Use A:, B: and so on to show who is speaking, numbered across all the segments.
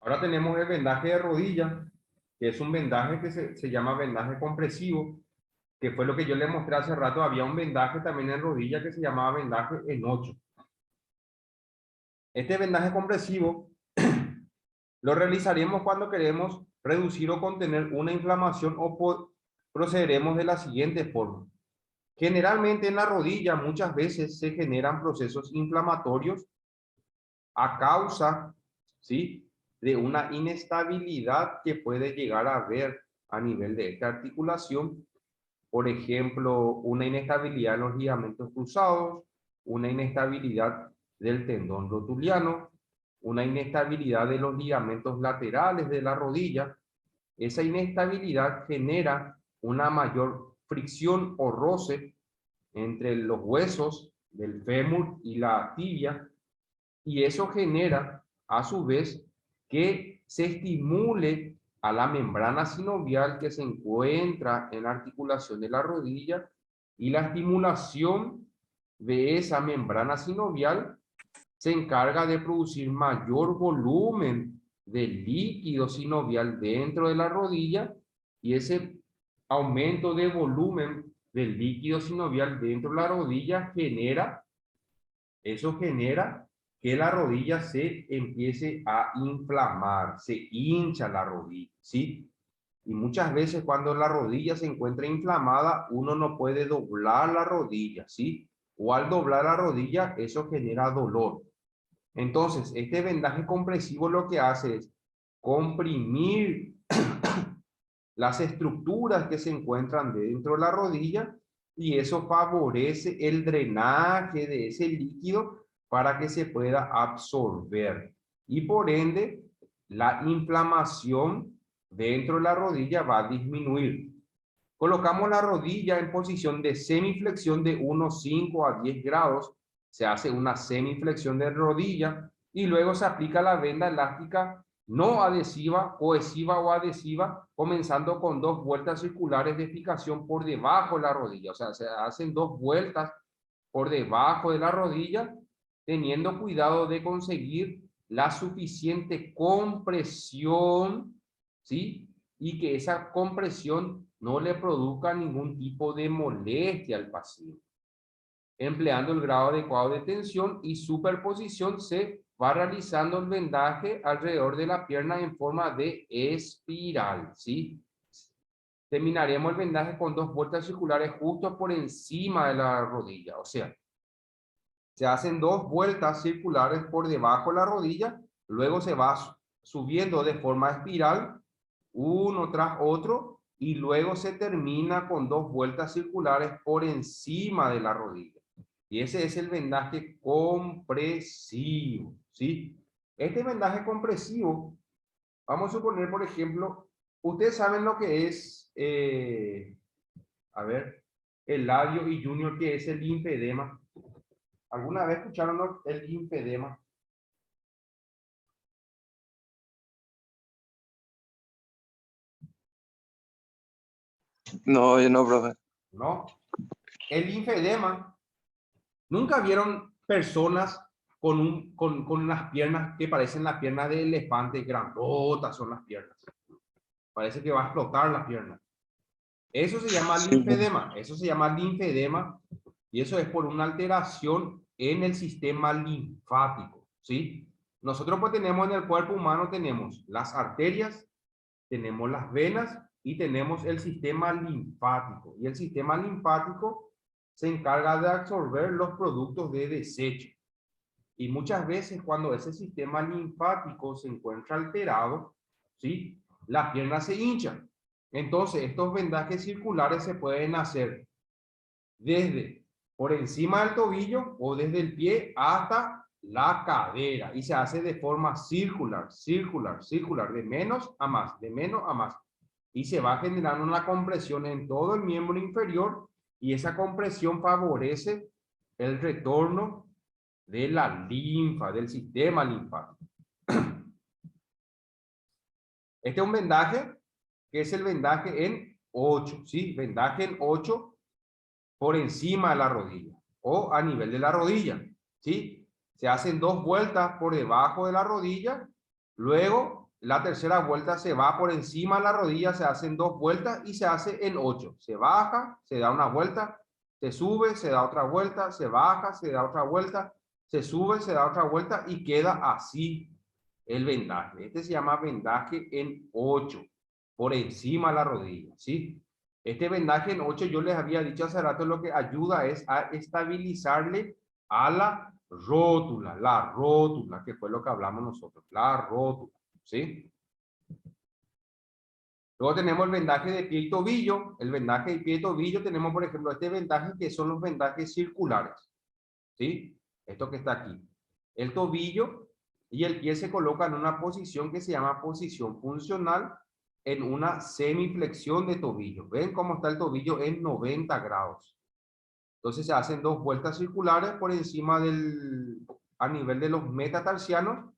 A: Ahora tenemos el vendaje de rodilla, que es un vendaje que se llama vendaje compresivo, que fue lo que yo le mostré hace rato. Había un vendaje también en rodilla que se llamaba vendaje en 8. Este vendaje compresivo lo realizaremos cuando queremos reducir o contener una inflamación o procederemos de la siguiente forma. Generalmente en la rodilla muchas veces se generan procesos inflamatorios a causa, ¿sí?, de una inestabilidad que puede llegar a haber a nivel de esta articulación. Por ejemplo, una inestabilidad en los ligamentos cruzados, una inestabilidad del tendón rotuliano, una inestabilidad de los ligamentos laterales de la rodilla. Esa inestabilidad genera una mayor fricción o roce entre los huesos del fémur y la tibia, y eso genera a su vez que se estimule a la membrana sinovial que se encuentra en la articulación de la rodilla, y la estimulación de esa membrana sinovial se encarga de producir mayor volumen de líquido sinovial dentro de la rodilla, y ese aumento de volumen del líquido sinovial dentro de la rodilla genera que la rodilla se empiece a inflamar, se hincha la rodilla, ¿sí? Y muchas veces cuando la rodilla se encuentra inflamada, uno no puede doblar la rodilla, ¿sí? O al doblar la rodilla, eso genera dolor. Entonces, este vendaje compresivo lo que hace es comprimir las estructuras que se encuentran dentro de la rodilla, y eso favorece el drenaje de ese líquido para que se pueda absorber, y por ende la inflamación dentro de la rodilla va a disminuir. Colocamos la rodilla en posición de semiflexión de unos 5 a 10 grados. Se hace una semiflexión de rodilla y luego se aplica la venda elástica no adhesiva, cohesiva o adhesiva, comenzando con 2 vueltas circulares de fijación por debajo de la rodilla. O sea, se hacen 2 vueltas por debajo de la rodilla, teniendo cuidado de conseguir la suficiente compresión, ¿sí? Y que esa compresión no le produzca ningún tipo de molestia al paciente. Empleando el grado adecuado de tensión y superposición, se va realizando el vendaje alrededor de la pierna en forma de espiral, ¿sí? Terminaremos el vendaje con 2 vueltas circulares justo por encima de la rodilla. O sea, se hacen 2 vueltas circulares por debajo de la rodilla, luego se va subiendo de forma espiral, uno tras otro, y luego se termina con 2 vueltas circulares por encima de la rodilla. Y ese es el vendaje compresivo, ¿sí? Este vendaje compresivo, vamos a suponer, por ejemplo, ustedes saben lo que es, a ver, el labio y junior, que es el linfedema. ¿Alguna vez escucharon el linfedema?
B: No, yo no, profe.
A: ¿No? El linfedema, ¿nunca vieron personas con las piernas que parecen las piernas de elefante? Grandotas son las piernas. Parece que va a explotar las piernas. Eso se llama
B: Sí,
A: linfedema. Eso se llama linfedema, y eso es por una alteración en el sistema linfático, ¿sí? Nosotros pues tenemos en el cuerpo humano, tenemos las arterias, tenemos las venas y tenemos el sistema linfático. Y el sistema linfático se encarga de absorber los productos de desecho. Y muchas veces cuando ese sistema linfático se encuentra alterado, ¿sí?, la pierna se hincha. Entonces, estos vendajes circulares se pueden hacer desde por encima del tobillo o desde el pie hasta la cadera, y se hace de forma circular, de menos a más, de menos a más, y se va generando una compresión en todo el miembro inferior, y esa compresión favorece el retorno de la linfa, del sistema linfático. Este es un vendaje que es el vendaje en 8, ¿sí? Vendaje en 8 por encima de la rodilla o a nivel de la rodilla, ¿sí? Se hacen 2 vueltas por debajo de la rodilla, luego la tercera vuelta se va por encima de la rodilla, se hacen 2 vueltas y se hace en 8. Se baja, se da una vuelta, se sube, se da otra vuelta, se baja, se da otra vuelta, se sube, se da otra vuelta y queda así el vendaje. Este se llama vendaje en 8, por encima de la rodilla, ¿sí? Este vendaje en 8, yo les había dicho hace rato, lo que ayuda es a estabilizarle a la rótula, que fue lo que hablamos nosotros, la rótula, ¿sí? Luego tenemos el vendaje de pie y tobillo. El vendaje de pie y tobillo tenemos, por ejemplo, este vendaje que son los vendajes circulares, ¿sí? Esto que está aquí. El tobillo y el pie se colocan en una posición que se llama posición funcional, en una semiflexión de tobillo. ¿Ven cómo está el tobillo en 90 grados? Entonces se hacen 2 vueltas circulares por encima a nivel de los metatarsianos.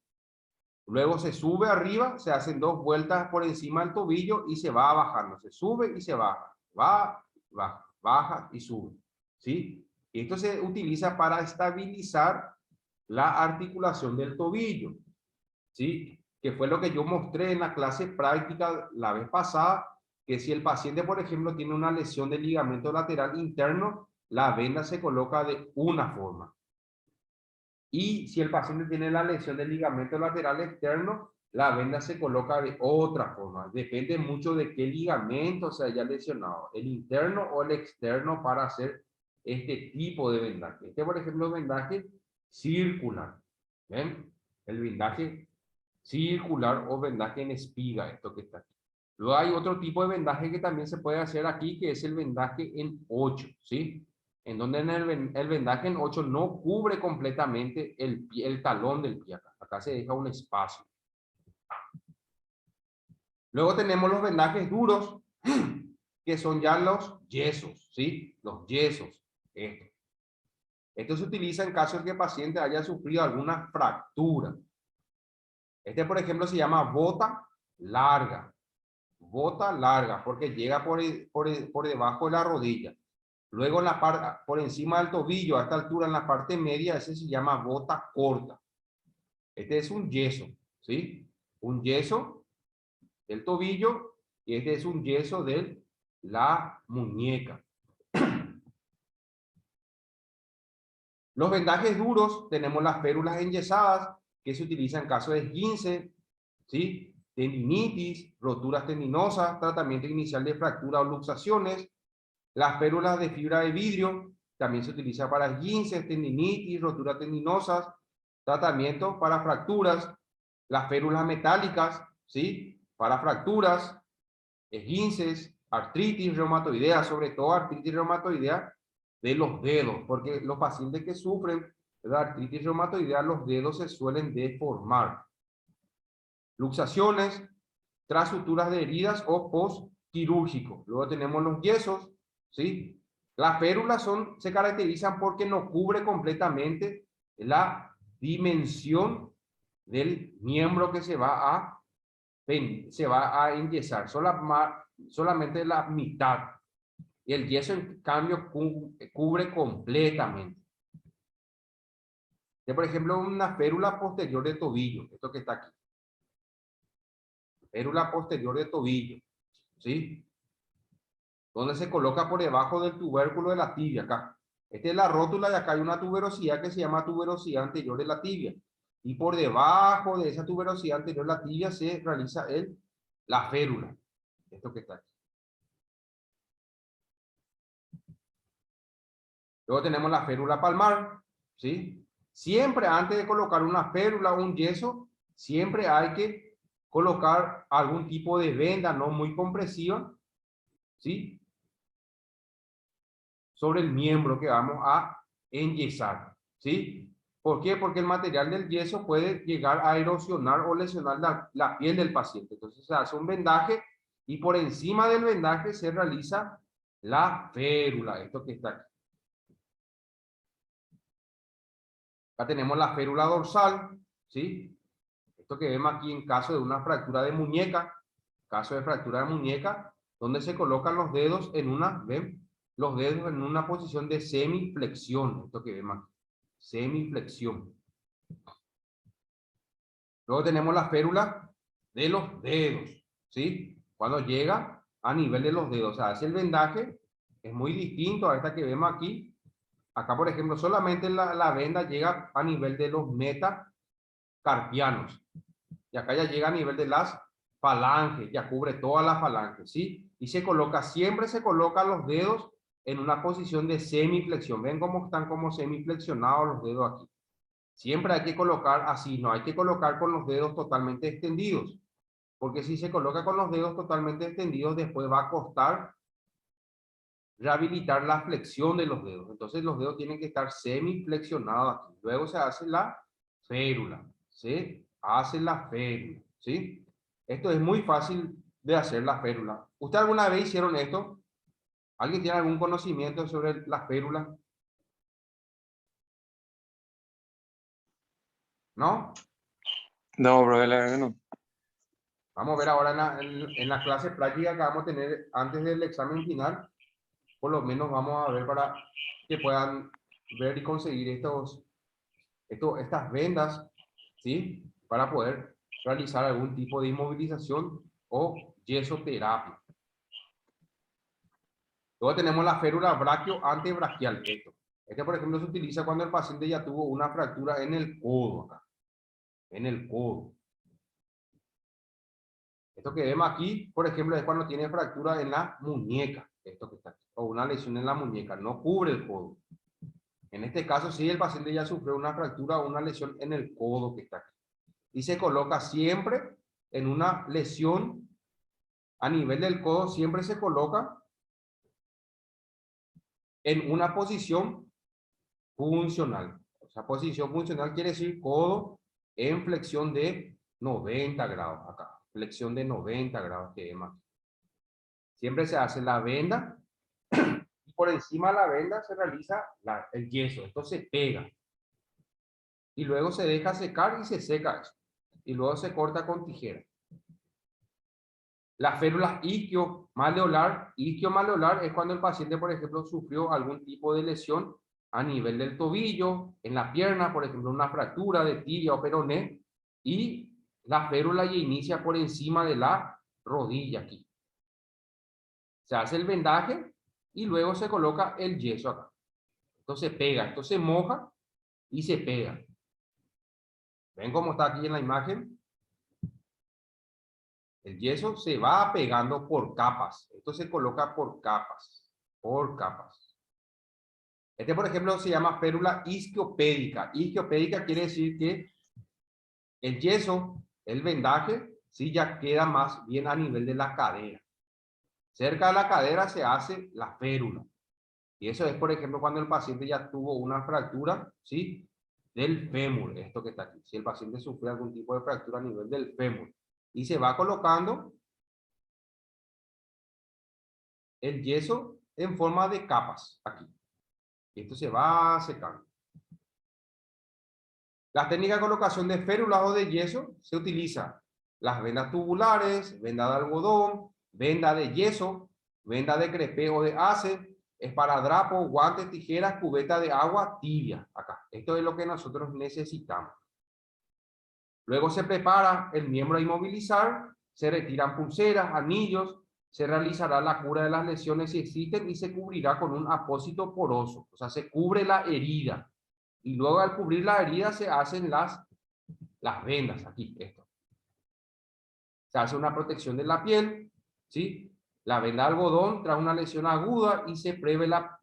A: Luego se sube arriba, se hacen 2 vueltas por encima del tobillo y se va bajando. Se sube y se baja. Baja, baja y sube. ¿Sí? Y esto se utiliza para estabilizar la articulación del tobillo. ¿Sí? Que fue lo que yo mostré en la clase práctica la vez pasada, que si el paciente, por ejemplo, tiene una lesión del ligamento lateral interno, la venda se coloca de una forma. Y si el paciente tiene la lesión del ligamento lateral externo, la venda se coloca de otra forma. Depende mucho de qué ligamento se haya lesionado, el interno o el externo, para hacer este tipo de vendaje. Este, por ejemplo, es vendaje circular. ¿Ven? El vendaje circular o vendaje en espiga, esto que está aquí. Luego hay otro tipo de vendaje que también se puede hacer aquí, que es el vendaje en 8, ¿sí? En donde el vendaje en 8 no cubre completamente el talón del pie. Acá se deja un espacio. Luego tenemos los vendajes duros, que son ya los yesos, ¿sí? Los yesos. Esto se utiliza en caso de que el paciente haya sufrido alguna fractura. Este, por ejemplo, se llama bota larga. Bota larga, porque llega por debajo de la rodilla. Luego por encima del tobillo, a esta altura en la parte media, ese se llama bota corta. Este es un yeso, ¿sí? Un yeso del tobillo y este es un yeso de la muñeca. Los vendajes duros, tenemos las férulas enyesadas, que se utilizan en caso de esguince, ¿sí? Tendinitis, roturas tendinosas, tratamiento inicial de fractura o luxaciones. Las férulas de fibra de vidrio también se utiliza para esguinces, tendinitis, roturas tendinosas, tratamiento para fracturas. Las férulas metálicas, ¿sí? Para fracturas, esguinces, artritis reumatoidea, sobre todo artritis reumatoidea de los dedos, porque los pacientes que sufren de artritis reumatoidea, los dedos se suelen deformar. Luxaciones, tras suturas de heridas o post-quirúrgico. Luego tenemos los yesos, ¿sí? Las férulas se caracterizan porque no cubre completamente la dimensión del miembro que se va a enyesar, solamente la mitad. Y el yeso, en cambio, cubre completamente. Por ejemplo, una férula posterior de tobillo, esto que está aquí. Férula posterior de tobillo, ¿sí? Donde se coloca por debajo del tubérculo de la tibia, acá. Esta es la rótula y acá hay una tuberosidad que se llama tuberosidad anterior de la tibia. Y por debajo de esa tuberosidad anterior de la tibia se realiza la férula. Esto que está aquí. Luego tenemos la férula palmar, ¿sí? Siempre antes de colocar una férula o un yeso, siempre hay que colocar algún tipo de venda no muy compresiva, ¿sí? Sobre el miembro que vamos a enyesar, ¿sí? ¿Por qué? Porque el material del yeso puede llegar a erosionar o lesionar la piel del paciente. Entonces se hace un vendaje y por encima del vendaje se realiza la férula, esto que está aquí. Acá tenemos la férula dorsal, ¿sí? Esto que vemos aquí en caso de una fractura de muñeca, caso de fractura de muñeca, donde se colocan los dedos en una, ¿ven? Los dedos en una posición de semiflexión, esto que vemos aquí, semiflexión. Luego tenemos la férula de los dedos, ¿sí? Cuando llega a nivel de los dedos, o sea, hace el vendaje, es muy distinto a esta que vemos aquí. Acá, por ejemplo, solamente la venda llega a nivel de los metacarpianos. Y acá ya llega a nivel de las falanges, ya cubre todas las falanges, ¿sí? Y se coloca, siempre se colocan los dedos en una posición de semiflexión. ¿Ven cómo están como semiflexionados los dedos aquí? Siempre hay que colocar así, no hay que colocar con los dedos totalmente extendidos. Porque si se coloca con los dedos totalmente extendidos, después va a costar rehabilitar la flexión de los dedos. Entonces los dedos tienen que estar semiflexionados aquí. Luego se hace la férula, ¿sí? Hace la férula, ¿sí? Esto es muy fácil de hacer la férula. ¿Usted alguna vez hicieron esto? ¿Alguien tiene algún conocimiento sobre la férula? ¿No?
B: No, bro, la verdad que no.
A: Vamos a ver ahora en la clase práctica que vamos a tener antes del examen final. Por lo menos vamos a ver para que puedan ver y conseguir estas vendas, ¿sí? Para poder realizar algún tipo de inmovilización o yesoterapia. Luego tenemos la férula brachio-antebrachial. Este, por ejemplo, se utiliza cuando el paciente ya tuvo una fractura en el codo acá, en el codo. Esto que vemos aquí, por ejemplo, es cuando tiene fractura en la muñeca, esto que está aquí, o una lesión en la muñeca, no cubre el codo. En este caso, sí, el paciente ya sufrió una fractura o una lesión en el codo que está aquí. Y se coloca siempre en una lesión a nivel del codo, siempre se coloca en una posición funcional. O sea, posición funcional quiere decir codo en flexión de 90 grados acá. Flexión de 90 grados que vemos aquí. Siempre se hace la venda y por encima de la venda se realiza el yeso. Esto se pega. Y luego se deja secar y se seca eso. Y luego se corta con tijera. Las férulas isquiomaleolar es cuando el paciente, por ejemplo, sufrió algún tipo de lesión a nivel del tobillo, en la pierna, por ejemplo, una fractura de tibia o peroné, y la férula ya inicia por encima de la rodilla aquí. Se hace el vendaje y luego se coloca el yeso acá. Entonces pega, esto se moja y se pega. ¿Ven cómo está aquí en la imagen? El yeso se va pegando por capas. Esto se coloca por capas. Por capas. Este, por ejemplo, se llama férula isquiopédica. Isquiopédica quiere decir que el yeso, el vendaje, sí ya queda más bien a nivel de la cadera. Cerca de la cadera se hace la férula. Y eso es, por ejemplo, cuando el paciente ya tuvo una fractura, ¿sí? Del fémur, esto que está aquí. Si el paciente sufre algún tipo de fractura a nivel del fémur. Y se va colocando el yeso en forma de capas aquí. Y esto se va secando. La técnica de colocación de férulas o de yeso se utiliza las vendas tubulares, venda de algodón, venda de yeso, venda de crepé o de ace, esparadrapo, guantes, tijeras, cubeta de agua tibia. Acá. Esto es lo que nosotros necesitamos. Luego se prepara el miembro a inmovilizar, se retiran pulseras, anillos, se realizará la cura de las lesiones si existen y se cubrirá con un apósito poroso. O sea, se cubre la herida. Y luego al cubrir la herida se hacen las vendas aquí, esto. Se hace una protección de la piel, ¿sí? La venda de algodón tras una lesión aguda y se prevé la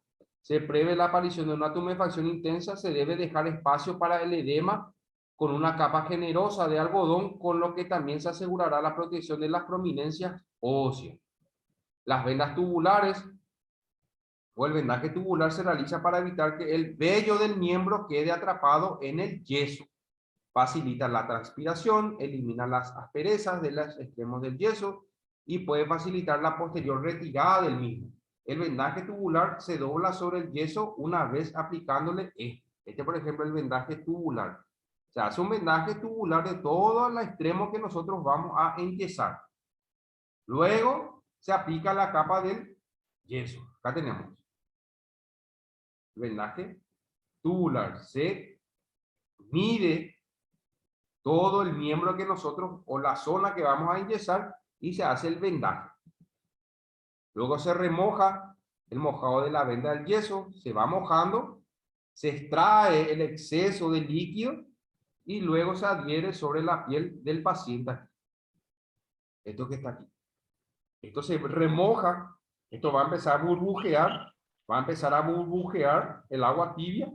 A: aparición de una tumefacción intensa, se debe dejar espacio para el edema con una capa generosa de algodón, con lo que también se asegurará la protección de las prominencias óseas. Las vendas tubulares o el vendaje tubular se realiza para evitar que el vello del miembro quede atrapado en el yeso. Facilita la transpiración, elimina las asperezas de los extremos del yeso y puede facilitar la posterior retirada del mismo. El vendaje tubular se dobla sobre el yeso una vez aplicándole este, por ejemplo, el vendaje tubular. Se hace un vendaje tubular de todo el extremo que nosotros vamos a enyesar. Luego se aplica la capa del yeso. Acá tenemos vendaje tubular. Se mide todo el miembro que nosotros, o la zona que vamos a enyesar, y se hace el vendaje. Luego se remoja el mojado de la venda del yeso, se va mojando, se extrae el exceso de líquido y luego se adhiere sobre la piel del paciente. Esto que está aquí. Esto se remoja, esto va a empezar a burbujear, el agua tibia.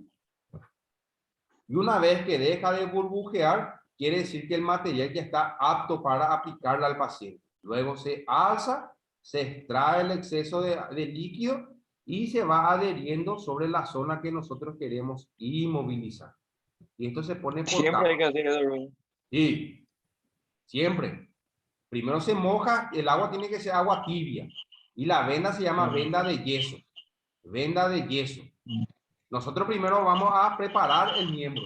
A: Y una vez que deja de burbujear, quiere decir que el material ya está apto para aplicarle al paciente. Luego se alza, se extrae el exceso de líquido y se va adheriendo sobre la zona que nosotros queremos inmovilizar. Y esto se pone por
B: Siempre hay que
A: capas.
B: hacer eso, bro.
A: Sí, siempre. Primero se moja, el agua tiene que ser agua tibia. Y la venda se llama venda de yeso. Venda de yeso. Nosotros primero vamos a preparar el miembro.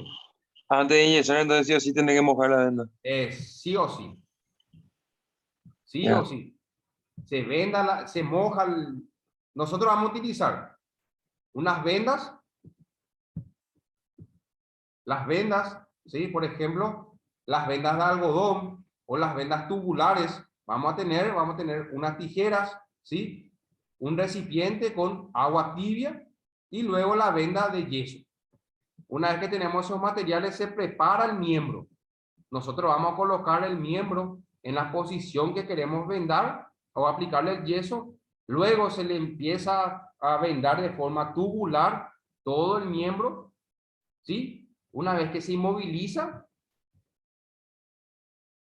B: Antes de inyectar, entonces sí o sí tiene que mojar la venda.
A: Sí o sí. Sí
B: Ya.
A: o sí. Se venda, se moja. Nosotros vamos a utilizar unas vendas. Las vendas, ¿sí? Por ejemplo, las vendas de algodón o las vendas tubulares. Vamos a tener unas tijeras, ¿sí? Un recipiente con agua tibia y luego la venda de yeso. Una vez que tenemos esos materiales, se prepara el miembro. Nosotros vamos a colocar el miembro en la posición que queremos vendar o aplicarle el yeso. Luego se le empieza a vendar de forma tubular todo el miembro, ¿sí? Una vez que se inmoviliza,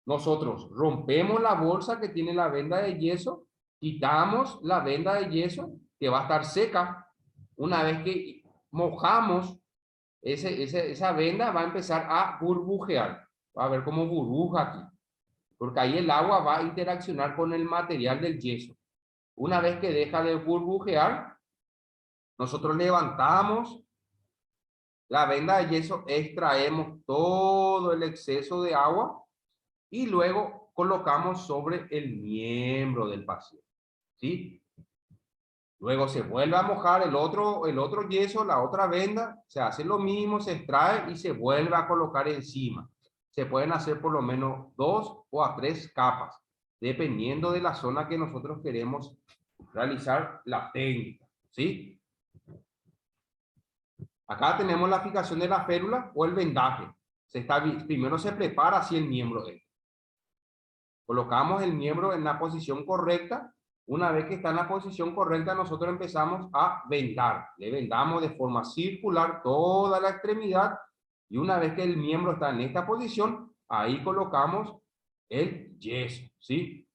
A: nosotros rompemos la bolsa que tiene la venda de yeso, quitamos la venda de yeso que va a estar seca. Una vez que mojamos esa venda, va a empezar a burbujear. Va a ver como burbuja aquí, porque ahí el agua va a interaccionar con el material del yeso. Una vez que deja de burbujear, nosotros levantamos la venda de yeso, extraemos todo el exceso de agua y luego colocamos sobre el miembro del paciente, ¿sí? Luego se vuelve a mojar el otro yeso, la otra venda, se hace lo mismo, se extrae y se vuelve a colocar encima. Se pueden hacer por lo menos 2 o a 3 capas, dependiendo de la zona que nosotros queremos realizar la técnica, ¿sí? Acá tenemos la fijación de la férula o el vendaje. Primero se prepara así el miembro. Colocamos el miembro en la posición correcta. Una vez que está en la posición correcta, nosotros empezamos a vendar. Le vendamos de forma circular toda la extremidad. Y una vez que el miembro está en esta posición, ahí colocamos el yeso, ¿sí?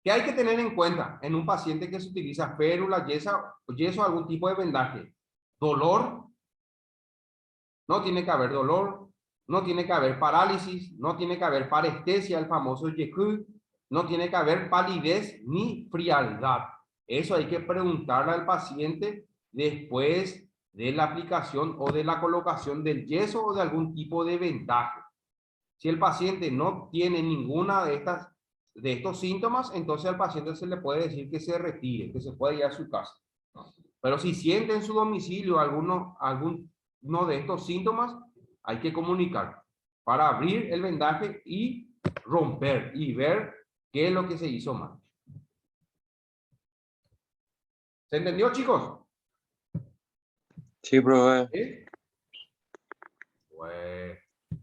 A: ¿Qué hay que tener en cuenta en un paciente que se utiliza férula, yeso o algún tipo de vendaje? Dolor. No tiene que haber dolor, no tiene que haber parálisis, no tiene que haber parestesia, el famoso YQ, no tiene que haber palidez ni frialdad. Eso hay que preguntarle al paciente después de la aplicación o de la colocación del yeso o de algún tipo de vendaje. Si el paciente no tiene ninguna de estos síntomas, entonces al paciente se le puede decir que se retire, que se puede ir a su casa. Pero si siente en su domicilio alguno de estos síntomas, hay que comunicar para abrir el vendaje y romper y ver qué es lo que se hizo mal. ¿Se entendió, chicos?
B: Sí, profe.
A: ¿Sí?